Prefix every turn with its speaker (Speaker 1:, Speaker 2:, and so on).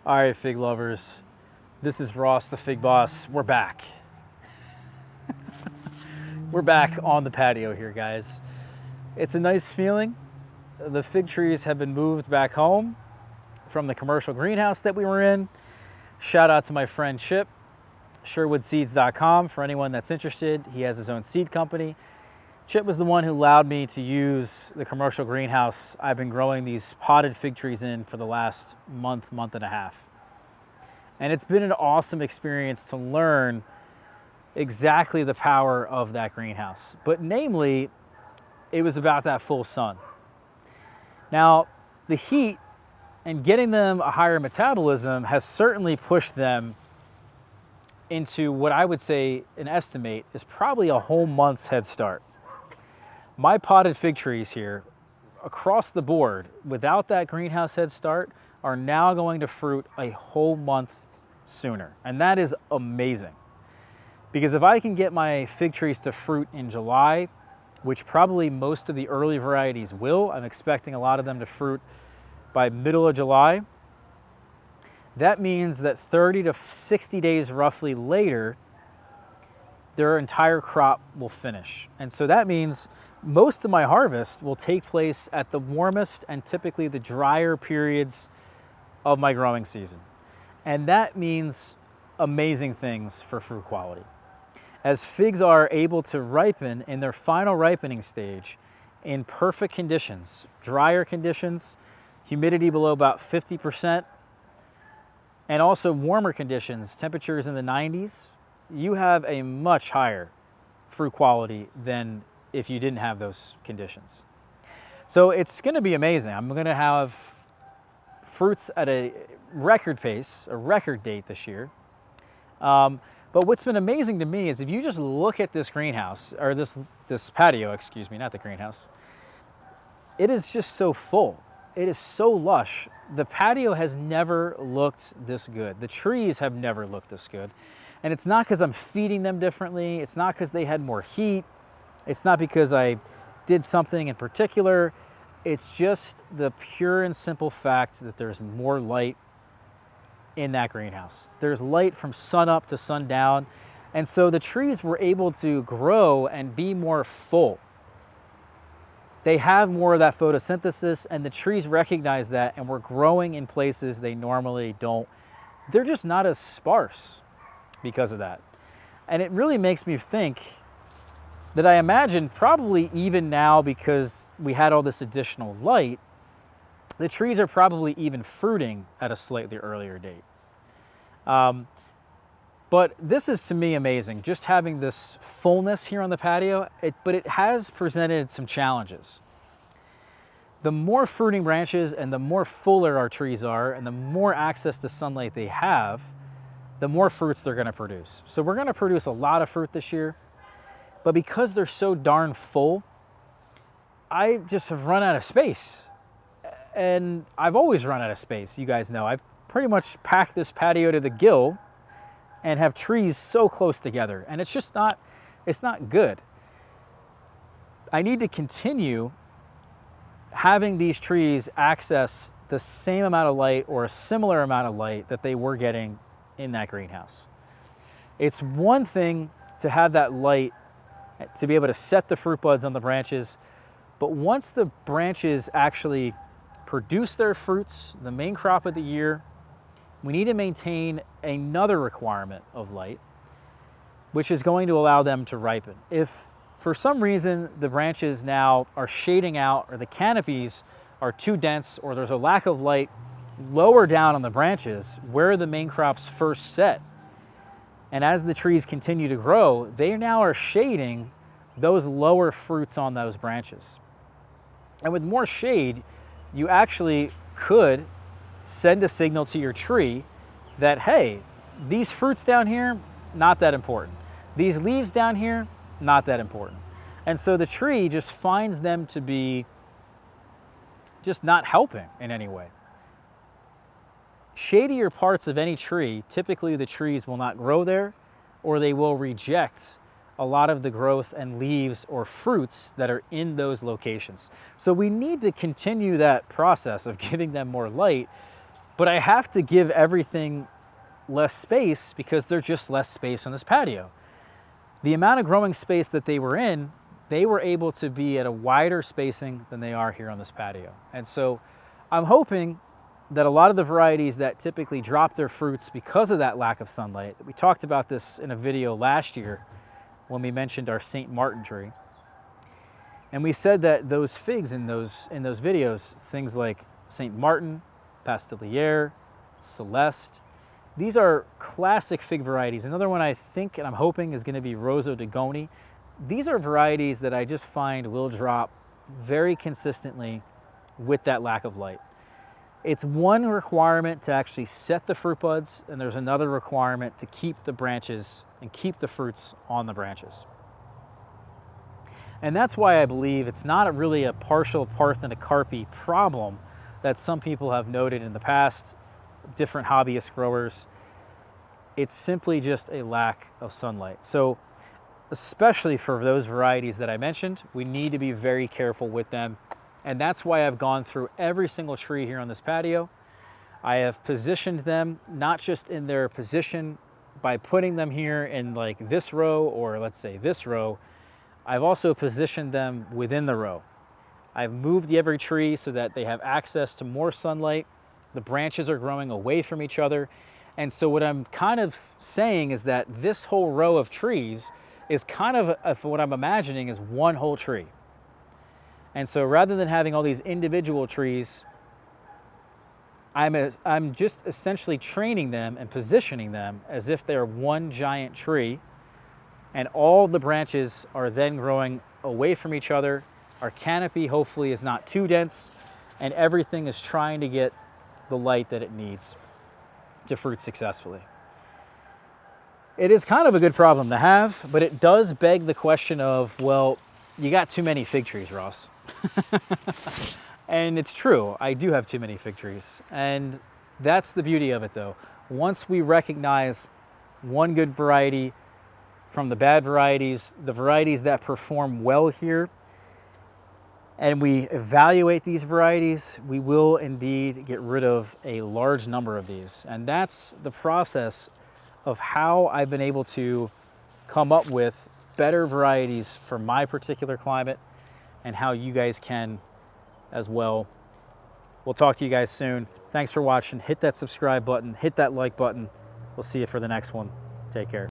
Speaker 1: All right, fig lovers, this is Ross, the Fig Boss. We're back. We're back on the patio here, guys. It's a nice feeling. The fig trees have been moved back home from the commercial greenhouse that we were in. Shout out to my friend Chip, SherwoodSeeds.com, for anyone that's interested. He has his own seed company. Chip was the one who allowed me to use the commercial greenhouse I've been growing these potted fig trees in for the last month and a half. And it's been an awesome experience to learn exactly the power of that greenhouse. But namely, it was about that full sun. Now, the heat and getting them a higher metabolism has certainly pushed them into what I would say and estimate is probably a whole month's head start. My potted fig trees here, across the board, without that greenhouse head start, are now going to fruit a whole month sooner. And that is amazing. Because if I can get my fig trees to fruit in July, which probably most of the early varieties will, I'm expecting a lot of them to fruit by middle of July, that means that 30 to 60 days roughly later, their entire crop will finish. And so that means most of my harvest will take place at the warmest and typically the drier periods of my growing season. And that means amazing things for fruit quality. As figs are able to ripen in their final ripening stage in perfect conditions, drier conditions, humidity below about 50%, and also warmer conditions, temperatures in the 90s, you have a much higher fruit quality than if you didn't have those conditions. So it's gonna be amazing. I'm gonna have fruits at a record pace, a record date this year. But what's been amazing to me is if you just look at this greenhouse, or this patio, excuse me, not the greenhouse, it is just so full. It is so lush. The patio has never looked this good. The trees have never looked this good. And it's not because I'm feeding them differently. It's not because they had more heat. It's not because I did something in particular. It's just the pure and simple fact that there's more light in that greenhouse. There's light from sun up to sundown. And so the trees were able to grow and be more full. They have more of that photosynthesis, and the trees recognize that, and we're growing in places they normally don't. They're just not as sparse because of that. And it really makes me think that I imagine probably even now, because we had all this additional light, the trees are probably even fruiting at a slightly earlier date. But this is, to me, amazing, just having this fullness here on the patio, but it has presented some challenges. The more fruiting branches and the more fuller our trees are and the more access to sunlight they have, the more fruits they're gonna produce. So we're gonna produce a lot of fruit this year, but because they're so darn full, I just have run out of space. And I've always run out of space, you guys know. I've pretty much packed this patio to the gill and have trees so close together, and it's just not, it's not good. I need to continue having these trees access the same amount of light or a similar amount of light that they were getting in that greenhouse. It's one thing to have that light to be able to set the fruit buds on the branches, but once the branches actually produce their fruits, the main crop of the year, we need to maintain another requirement of light, which is going to allow them to ripen. If for some reason the branches now are shading out, or the canopies are too dense, or there's a lack of light lower down on the branches where the main crops first set, and as the trees continue to grow, they now are shading those lower fruits on those branches. And with more shade, you actually could send a signal to your tree that, hey, these fruits down here, not that important. These leaves down here, not that important. And so the tree just finds them to be just not helping in any way. Shadier parts of any tree, typically the trees will not grow there, or they will reject a lot of the growth and leaves or fruits that are in those locations. So we need to continue that process of giving them more light, But I have to give everything less space because there's just less space on this patio. The amount of growing space that they were in, they were able to be at a wider spacing than they are here on this patio. And so I'm hoping that a lot of the varieties that typically drop their fruits because of that lack of sunlight, we talked about this in a video last year when we mentioned our St. Martin tree. And we said that those figs in those videos, things like St. Martin, Pastelliere, Celeste, these are classic fig varieties. Another one I think and I'm hoping is going to be Rosso di Goni. These are varieties that I just find will drop very consistently with that lack of light. It's one requirement to actually set the fruit buds, and there's another requirement to keep the branches and keep the fruits on the branches. And that's why I believe it's not really a partial parthenocarpy problem that some people have noted in the past, different hobbyist growers. It's simply just a lack of sunlight. So especially for those varieties that I mentioned, we need to be very careful with them. And that's why I've gone through every single tree here on this patio. I have positioned them not just in their position by putting them here in like this row or let's say this row. I've also positioned them within the row. I've moved every tree so that they have access to more sunlight. The branches are growing away from each other. And so what I'm kind of saying is that this whole row of trees is kind of what I'm imagining is one whole tree. And so rather than having all these individual trees, I'm just essentially training them and positioning them as if they're one giant tree, and all the branches are then growing away from each other. Our canopy hopefully is not too dense, and everything is trying to get the light that it needs to fruit successfully. It is kind of a good problem to have, but it does beg the question of, well, you got too many fig trees, Ross. And it's true, I do have too many fig trees. And that's the beauty of it though. Once we recognize one good variety from the bad varieties, the varieties that perform well here, and we evaluate these varieties, we will indeed get rid of a large number of these. And that's the process of how I've been able to come up with better varieties for my particular climate and how you guys can as well. We'll talk to you guys soon. Thanks for watching. Hit that subscribe button, hit that like button. We'll see you for the next one. Take care.